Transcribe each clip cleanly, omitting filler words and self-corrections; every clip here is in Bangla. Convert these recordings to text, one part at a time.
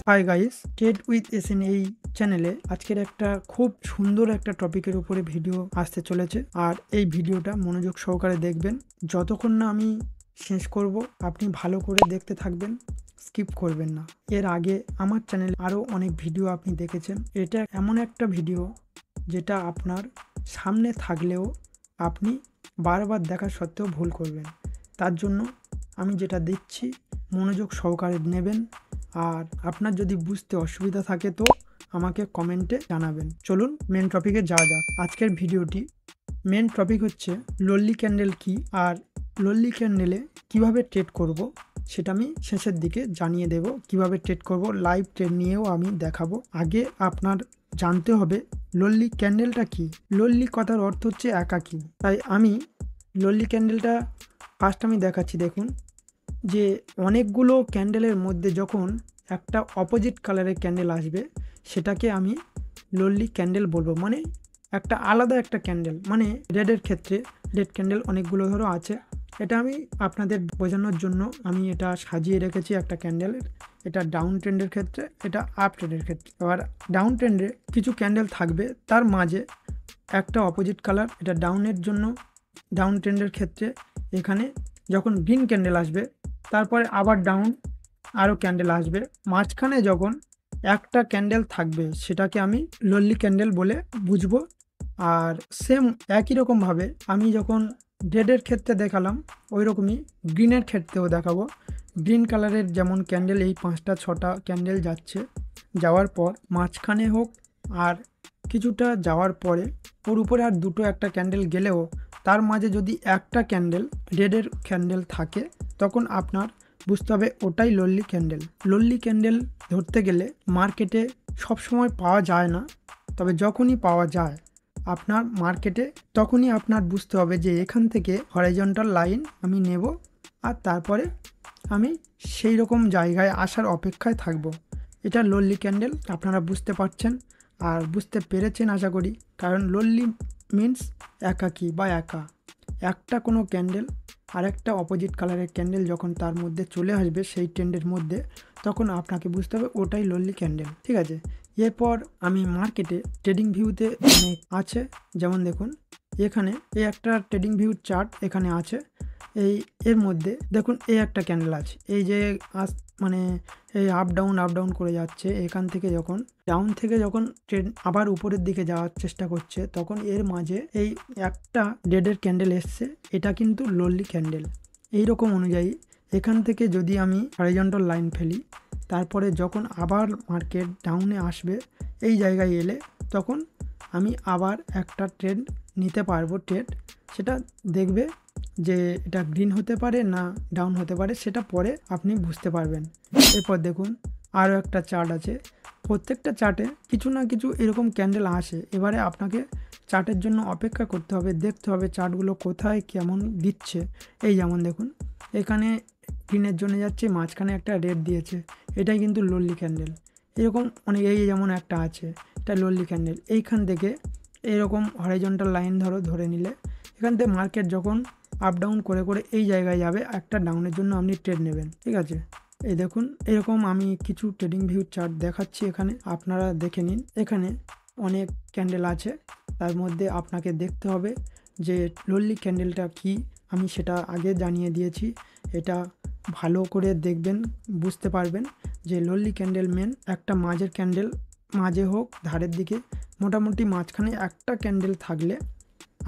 High guys, trade with SN এই চ্যানেলে আজকের একটা খুব সুন্দর একটা টপিকের উপরে ভিডিও আসতে চলেছে। আর এই ভিডিওটা মনোযোগ সহকারে দেখবেন। যতক্ষণ না আমি শেষ করব আপনি ভালো করে দেখতে থাকবেন, স্কিপ করবেন না। এর আগে আমার চ্যানেলে আরও অনেক ভিডিও আপনি দেখেছেন। এটা এমন একটা ভিডিও যেটা আপনার সামনে থাকলেও আপনি বারবার দেখা সত্ত্বেও ভুল করবেন। তার জন্য আমি যেটা দিচ্ছি মনোযোগ সহকারে নেবেন। আর আপনার যদি বুঝতে অসুবিধা থাকে তো আমাকে কমেন্টে জানাবেন। চলুন মেন টপিকে যাওয়া যাক। আজকের ভিডিওটি মেন টপিক হচ্ছে লল্লি ক্যান্ডেল কি, আর লল্লি ক্যান্ডেলে কিভাবে ট্রেড করব সেটা আমি শেষের দিকে জানিয়ে দেব। কিভাবে ট্রেড করব লাইভ ট্রেড নিয়েও আমি দেখাবো। আগে আপনার জানতে হবে লল্লি ক্যান্ডেলটা কি। লল্লি কথার অর্থ হচ্ছে একাকী। তাই আমি লল্লি ক্যান্ডেলটা ফার্স্ট আমি দেখাচ্ছি। দেখুন যে অনেকগুলো ক্যান্ডেলের মধ্যে যখন একটা অপোজিট কালারের ক্যান্ডেল আসবে সেটাকে আমি লল্লি ক্যান্ডেল বলবো। মানে একটা আলাদা একটা ক্যান্ডেল, মানে রেডের ক্ষেত্রে রেড ক্যান্ডেল অনেকগুলো ধরো আছে। এটা আমি আপনাদের বোঝানোর জন্য আমি এটা সাজিয়ে রেখেছি একটা ক্যান্ডেলের। এটা ডাউন ট্রেন্ডের ক্ষেত্রে, এটা আপ ট্রেন্ডের ক্ষেত্রে। এবার ডাউন ট্রেন্ডে কিছু ক্যান্ডেল থাকবে, তার মাঝে একটা অপোজিট কালার, এটা ডাউনের জন্য। ডাউন ট্রেন্ডের ক্ষেত্রে এখানে যখন গ্রিন ক্যান্ডেল আসবে তারপরে আবার ডাউন আরও ক্যান্ডেল আসবে, মাঝখানে যখন একটা ক্যান্ডেল থাকবে সেটাকে আমি লল্লি ক্যান্ডেল বলে বুঝবো। আর সেম একই রকমভাবে আমি যখন রেডের ক্ষেত্রে দেখালাম ওই রকমই গ্রিনের ক্ষেত্রেও দেখাবো। গ্রিন কালারের যেমন ক্যান্ডেল এই 5টা 6টা ক্যান্ডেল যাচ্ছে, যাওয়ার পর মাঝখানে হোক আর কিছুটা যাওয়ার পরে ওর উপরে আর দুটো একটা ক্যান্ডেল গেলেও তার মাঝে যদি একটা ক্যান্ডেল রেডের ক্যান্ডেল থাকে তখন আপনার বুঝতে হবে ওটাই লল্লি ক্যান্ডেল। লল্লি ক্যান্ডেল ধরতে গেলে মার্কেটে সবসময় পাওয়া যায় না, তবে যখনই পাওয়া যায় আপনার মার্কেটে তখনই আপনার বুঝতে হবে যে এখান থেকে হরাইজন্টাল লাইন আমি নেব আর তারপরে আমি সেই রকম জায়গায় আসার অপেক্ষায় থাকব। এটা লল্লি ক্যান্ডেল, আপনারা বুঝতে পারছেন আর বুঝতে পেরেছেন আশা করি। কারণ লল্লি মিন্স একাকী বা একা। একটা কোনো ক্যান্ডেল আর একটা অপোজিট কালারের ক্যান্ডেল যখন তার মধ্যে চলে আসবে সেই ট্রেন্ডের মধ্যে, তখন আপনাকে বুঝতে হবে ওটাই লল্লি ক্যান্ডেল। ঠিক আছে, এরপর আমি মার্কেটে ট্রেডিং ভিউতে অনেক আছে। যেমন দেখুন এখানে এই একটা ট্রেডিং ভিউ চার্ট এখানে আছে। এর মধ্যে দেখুন এই একটা ক্যান্ডেল আছে, এই যে মানে এই আপ ডাউন করে যাচ্ছে। এখান থেকে যখন ডাউন থেকে যখন ট্রেন আবার উপরের দিকে যাওয়ার চেষ্টা করছে তখন এর মাঝে এই একটা রেডের ক্যান্ডেল এসছে, এটা কিন্তু লল্লি ক্যান্ডেল। এই রকম অনুযায়ী এখান থেকে যদি আমি হরাইজন্টাল লাইন ফেলি তারপরে যখন আবার মার্কেট ডাউনে আসবে এই জায়গায় এলে তখন আমি আবার একটা ট্রেড নিতে পারবো। ট্রেড সেটা দেখবে যে এটা গ্রিন হতে পারে না ডাউন হতে পারে, সেটা পরে আপনি বুঝতে পারবেন। এরপর দেখুন আরও একটা চার্ট আছে। প্রত্যেকটা চার্টে কিছু না কিছু এরকম ক্যান্ডেল আসে। এবারে আপনাকে চার্টের জন্য অপেক্ষা করতে হবে, দেখতে হবে চার্টগুলো কোথায় কেমন দিচ্ছে। এই যেমন দেখুন এখানে গ্রিনের জন্য যাচ্ছে, মাঝখানে একটা রেড দিয়েছে, এটাই কিন্তু লল্লি ক্যান্ডেল। এরকম অনেক, এই যেমন একটা আছে এটা লল্লি ক্যান্ডেল। এইখান থেকে এরকম হরাইজন্টাল লাইন ধরে নিলে এখান থেকে মার্কেট যখন আপ ডাউন করে করে এই জায়গায় যাবে একটা ডাউনের জন্য আপনি ট্রেড নেবেন। ঠিক আছে, এই দেখুন এরকম আমি কিছু ট্রেডিং ভিউ চার্ট দেখাচ্ছি, এখানে আপনারা দেখে নিন। এখানে অনেক ক্যান্ডেল আছে, তার মধ্যে আপনাকে দেখতে হবে যে লল্লি ক্যান্ডেলটা কি। আমি সেটা আগে জানিয়ে দিয়েছি, এটা ভালো করে দেখবেন, বুঝতে পারবেন যে লল্লি ক্যান্ডেল মেন একটা মাঝের ক্যান্ডেল, মাঝে হোক ধারের দিকে, মোটামুটি মাঝখানে একটা ক্যান্ডেল থাকলে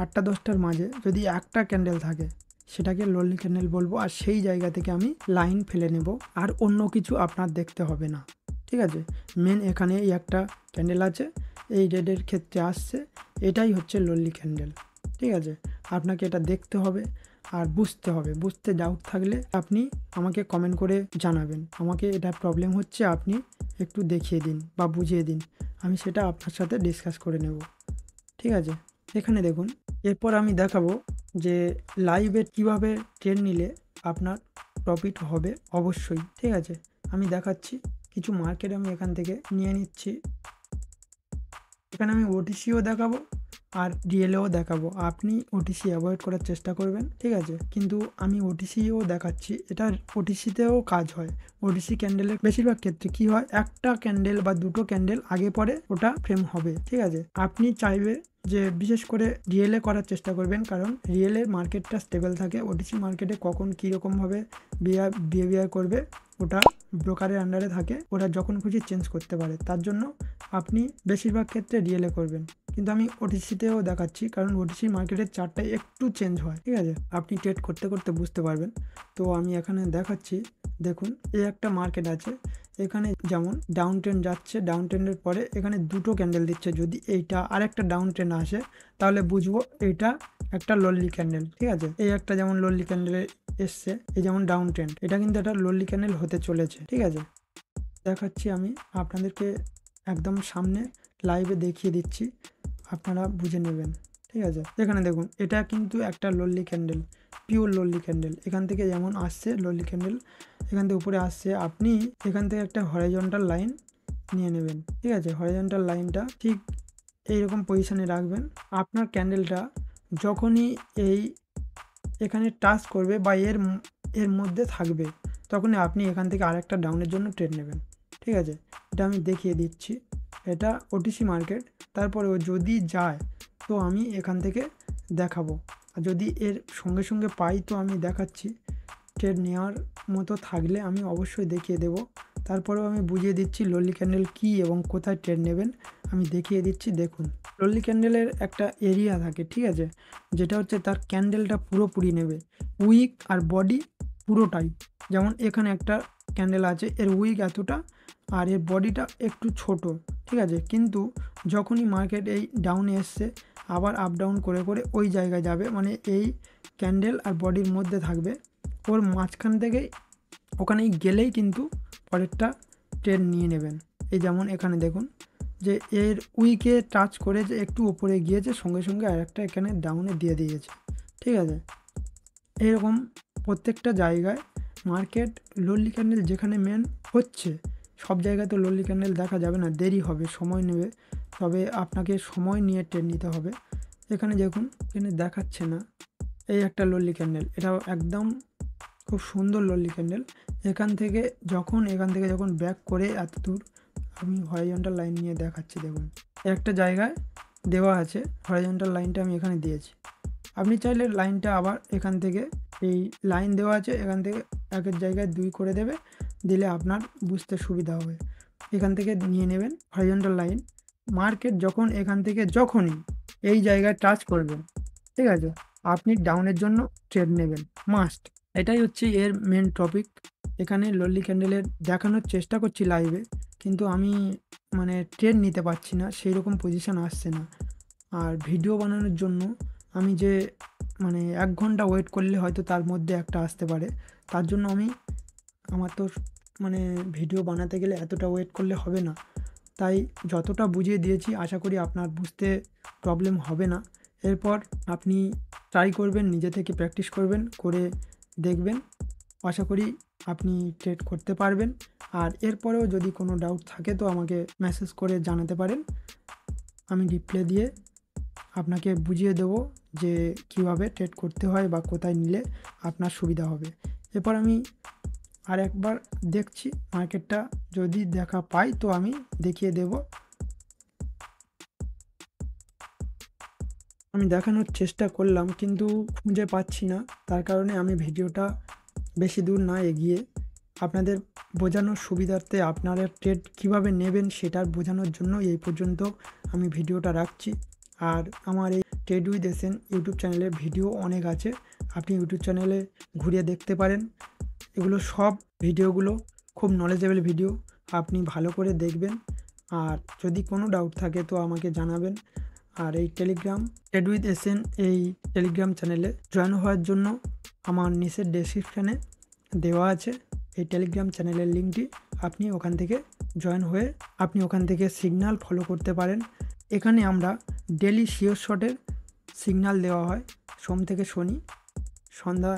8টা 10টার মাঝে যদি একটা ক্যান্ডেল থাকে সেটাকে লল্লি ক্যান্ডেল বলবো। আর সেই জায়গা থেকে আমি লাইন ফেলে নেব, আর অন্য কিছু আপনার দেখতে হবে না। ঠিক আছে, মেন এখানে এই একটা ক্যান্ডেল আছে, এই রেডের ক্ষেত্রে আসছে, এটাই হচ্ছে লল্লি ক্যান্ডেল। ঠিক আছে, আপনাকে এটা দেখতে হবে আর বুঝতে হবে। বুঝতে ডাউট থাকলে আপনি আমাকে কমেন্ট করে জানাবেন, আমাকে এটা প্রবলেম হচ্ছে আপনি একটু দেখিয়ে দিন বা বুঝিয়ে দিন, আমি সেটা আপনার সাথে ডিসকাস করে নেব। ঠিক আছে, এখানে দেখুন এরপর আমি দেখাবো যে লাইভে কিভাবে ট্রেড নিলে আপনার প্রফিট হবে অবশ্যই। ঠিক আছে, আমি দেখাচ্ছি কিছু মার্কেট আমি এখান থেকে নিয়ে নিচ্ছি। এখানে আমি ওটিসিও দেখাবো আর ডিএলও দেখাবো। আপনি ওটিসি অ্যাভয়েড করার চেষ্টা করবেন, ঠিক আছে? কিন্তু আমি ওটিসিও দেখাচ্ছি, এটা ওটিসিতেও কাজ হয়। ওটিসি ক্যান্ডেলের বেশিরভাগ ক্ষেত্রে কি হয়, একটা ক্যান্ডেল বা দুটো ক্যান্ডেল আগে পরে ওটা ফ্রেম হবে, ঠিক আছে? আপনি চাইবে যে বিশেষ করে রিয়েলে করার চেষ্টা করবেন, কারণ রিয়েলের মার্কেটটা স্টেবল থাকে। ওটিসি মার্কেটে কখন কীরকমভাবে বিহেভিয়ার করবে ওটা ব্রোকারের আন্ডারে থাকে, ওরা যখন খুশি চেঞ্জ করতে পারে। তার জন্য আপনি বেশিরভাগ ক্ষেত্রে রিয়েলে করবেন, কিন্তু আমি ওটিসিতেও দেখাচ্ছি, কারণ ওটিসি মার্কেটের চার্টটা একটু চেঞ্জ হয়, ঠিক আছে? আপনি ট্রেড করতে করতে বুঝতে পারবেন। তো আমি এখানে দেখাচ্ছি, দেখুন এই একটা মার্কেট আছে, এখানে যেমন ডাউন ট্রেন্ড যাচ্ছে, ডাউন ট্রেন্ডের পরে এখানে দুটো ক্যান্ডেল দিচ্ছে। যদি এইটা আর একটা ডাউন ট্রেন্ড আসে তাহলে বুঝবো এইটা একটা ললি ক্যান্ডেল, ঠিক আছে? এই একটা যেমন ললি ক্যান্ডেলে এসছে, এই যেমন ডাউন ট্রেন্ড, এটা কিন্তু একটা ললি ক্যান্ডেল হতে চলেছে, ঠিক আছে? দেখাচ্ছি আমি আপনাদেরকে একদম সামনে লাইভে দেখিয়ে দিচ্ছি, আপনারা বুঝে নেবেন, ঠিক আছে? এখানে দেখুন এটা কিন্তু একটা ললি ক্যান্ডেল, পিওর ললি ক্যান্ডেল। এখান থেকে যেমন আসছে ললি ক্যান্ডেল, এখান থেকে উপরে আসছে, আপনি এখান থেকে একটা হরাইজন্টাল লাইন নিয়ে নেবেন, ঠিক আছে? হরাইজন্টাল লাইনটা ঠিক এইরকম পজিশানে রাখবেন। আপনার ক্যান্ডেলটা যখনই এখানে টাচ করবে বা এর মধ্যে থাকবে, তখনই আপনি এখান থেকে আরেকটা ডাউনের জন্য ট্রেড নেবেন, ঠিক আছে? এটা আমি দেখিয়ে দিচ্ছি, এটা ওটিসি মার্কেট। তারপরেও যদি যায় তো আমি এখান থেকে দেখাবো, আর যদি এর সঙ্গে সঙ্গে পাই তো আমি দেখাচ্ছি। ট্রেড নেওয়ার মতো থাকলে আমি অবশ্যই দেখিয়ে দেব। তারপরেও আমি বুঝিয়ে দিচ্ছি ললি ক্যান্ডেল কী এবং কোথায় ট্রেড নেবেন আমি দেখিয়ে দিচ্ছি। দেখুন ললি ক্যান্ডেলের একটা এরিয়া থাকে, ঠিক আছে? যেটা হচ্ছে তার ক্যান্ডেলটা পুরোপুরি নেবে, উইক আর বডি পুরোটাই। যেমন এখানে একটা ক্যান্ডেল আছে, এর উইক এতটা আর এর বডিটা একটু ছোট, ঠিক আছে? কিন্তু যখনই মার্কেট এই ডাউনে এসছে আবার আপ ডাউন করে করে ওই জায়গায় যাবে, মানে এই ক্যান্ডেল আর বডির মধ্যে থাকবে, ওর মাঝখান থেকে ওখানেই গেলেই কিন্তু পরেরটা ট্রেড নিয়ে নেবেন। এই যেমন এখানে দেখুন যে এর উইকে টাচ করে যে একটু উপরে গিয়েছে, সঙ্গে সঙ্গে আরেকটা এখানে ডাউনে দিয়ে দিয়েছে, ঠিক আছে? এইরকম প্রত্যেকটা জায়গায় মার্কেট ললি ক্যান্ডেল যেখানে মেন হচ্ছে, সব জায়গায় তো ললি ক্যান্ডেল দেখা যাবে না, দেরি হবে, সময় নেবে, তবে আপনাকে সময় নিয়ে ট্রেড নিতে হবে। এখানে দেখুন এখানে দেখাচ্ছে না, এই একটা ললি ক্যান্ডেল, এটাও একদম খুব সুন্দর ললি ক্যান্ডেল। এখান থেকে যখন ব্যাক করে এত দূর, আমি হরাইজন্টাল লাইন নিয়ে দেখাচ্ছি। দেখুন একটা জায়গায় দেওয়া আছে, হরাইজন্টাল লাইনটা আমি এখানে দিয়েছি। আপনি চাইলে লাইনটা আবার এখান থেকে, এই লাইন দেওয়া আছে এখান থেকে একের জায়গায় 2 করে দেবে, দিলে আপনার বুঝতে সুবিধা হবে। এখান থেকে নিয়ে নেবেন হরাইজন্টাল লাইন। মার্কেট যখন এখান থেকে যখনই এই জায়গায় টাচ করবেন, ঠিক আছে, আপনি ডাউনের জন্য ট্রেড নেবেন মাস্ট। এটাই হচ্ছে এর মেন টপিক। এখানে ললি ক্যান্ডেলের দেখানোর চেষ্টা করছি লাইভে, কিন্তু আমি মানে ট্রেড নিতে পারছি না, সেই রকম পজিশান আসছে না। আর ভিডিও বানানোর জন্য আমি যে মানে 1 ঘন্টা ওয়েট করলে হয়তো তার মধ্যে একটা আসতে পারে, তার জন্য আমার তো মানে ভিডিও বানাতে গেলে এতটা ওয়েট করলে হবে না। তাই যতটা বুঝিয়ে দিয়েছি আশা করি আপনার বুঝতে প্রবলেম হবে না। এরপর আপনি ট্রাই করবেন, নিজে থেকে প্র্যাকটিস করবেন, করে দেখবেন, আশা করি আপনি ট্রেড করতে পারবেন। আর এরপরেও যদি কোনো ডাউট থাকে তো আমাকে মেসেজ করে জানাতে পারেন, আমি রিপ্লাই দিয়ে আপনাকে বুঝিয়ে দেবো যে কীভাবে ট্রেড করতে হয় বা কোথায় নিলে আপনার সুবিধা হবে। এরপর আমি আর একবার দেখছি মার্কেটটা, যদি দেখা পাই তো আমি দেখিয়ে দেব। আমি দেখানোর চেষ্টা করলাম কিন্তু খুঁজে পাচ্ছি না, তার কারণে আমি ভিডিওটা বেশি দূর না এগিয়ে আপনাদের বোঝানোর সুবিধার্থে আপনারা ট্রেড কীভাবে নেবেন সেটার বোঝানোর জন্য এই পর্যন্ত আমি ভিডিওটা রাখছি। আর আমার এই ট্রেড উইথ এসএন ইউটিউব চ্যানেলে ভিডিও অনেক আছে, আপনি ইউটিউব চ্যানেলে ঘুরিয়ে দেখতে পারেন। এগুলো সব ভিডিওগুলো খুব নলেজেবল ভিডিও, আপনি ভালো করে দেখবেন। আর যদি কোনো ডাউট থাকে তো আমাকে জানাবেন। আর এই টেলিগ্রাম ট্রেড উইথ এসএন এই টেলিগ্রাম চ্যানেলে জয়েন হওয়ার জন্য আমার নিচের ডেসক্রিপশানে দেওয়া আছে এই টেলিগ্রাম চ্যানেলের লিঙ্কটি, আপনি ওখান থেকে জয়েন হয়ে আপনি ওখান থেকে সিগন্যাল ফলো করতে পারেন। এখানে আমরা ডেলি শিওর শটের সিগন্যাল দেওয়া হয়, সোম থেকে শনি সন্ধ্যা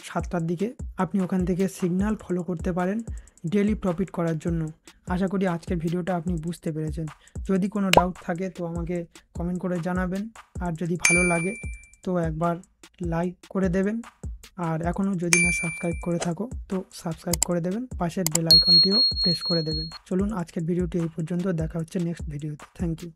7টার দিকে আপনি ওখান থেকে সিগন্যাল ফলো করতে পারেন ডেলি প্রফিট করার জন্য। আশা করি আজকের ভিডিওটা আপনি বুঝতে পেরেছেন। যদি কোনো ডাউট থাকে তো আমাকে কমেন্ট করে জানাবেন, আর যদি ভালো লাগে তো একবার লাইক করে দেবেন, আর এখনও যদি না সাবস্ক্রাইব করে থাকো তো সাবস্ক্রাইব করে দেবেন, পাশের বেল আইকনটিও প্রেস করে দেবেন। চলুন আজকের ভিডিওটি এই পর্যন্ত, দেখা হচ্ছে নেক্সট ভিডিওতে। Thank you.